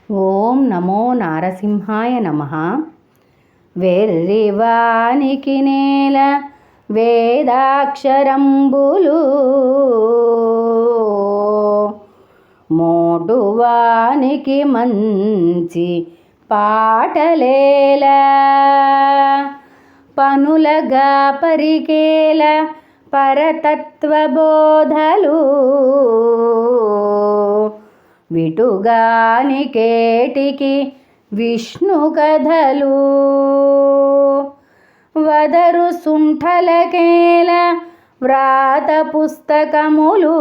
ఓం నమో నారసింహాయ నమః. వెర్రివానికి నేల వేదాక్షరంబులు, మోటువానికి మంచి పాటలేలా, పనులగా పరికేల పరతత్వబోధలు, విటుగానికేటికి విష్ణు కథలు, వదరు సుంఠలకేల వ్రాత పుస్తకములు,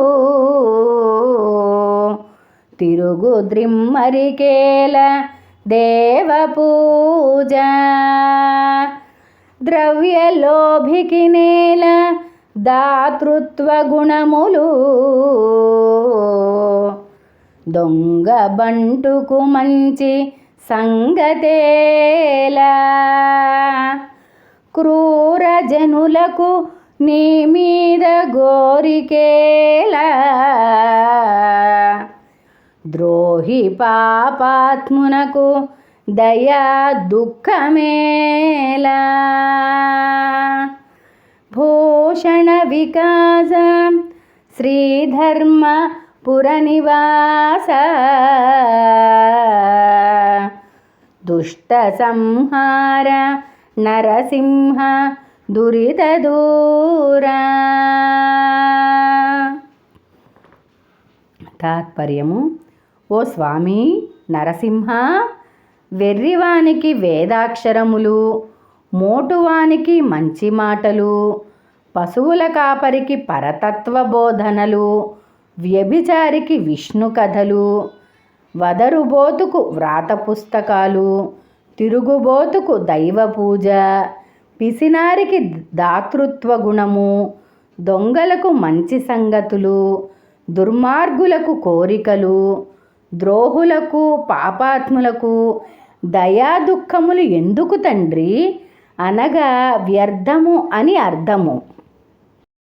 తిరుగు ద్రిమ్మరికేల దేవపూజ, ద్రవ్యలోభికి నేల దాతృత్వ గుణములు, దొంగ బంటుకు మంచి సంగతేలా, క్రూర జనులకు నీ మీద గోరికేలా, ద్రోహి పాపాత్మునకు దయా దుఃఖమేలా, భూషణ వికాస శ్రీధర్మ పురనివాస, దుష్ట సంహార నరసింహ దురిత దూర. తాత్పర్యము: ఓ స్వామి నరసింహ, వెర్రివానికి వేదాక్షరములు, మోటువానికి మంచి మాటలు, పశువుల కాపరికి పరతత్వ బోధనలు, వ్యభిచారికి విష్ణు కథలు, వదరుబోతుకు వ్రాత పుస్తకాలు, తిరుగుబోతుకు దైవ పూజ, పిసినారికి దాతృత్వ గుణము, దొంగలకు మంచి సంగతులు, దుర్మార్గులకు కోరికలు, ద్రోహులకు పాపాత్ములకు దయా దుఃఖములు ఎందుకు తండ్రి అనగా వ్యర్థము అని అర్థము.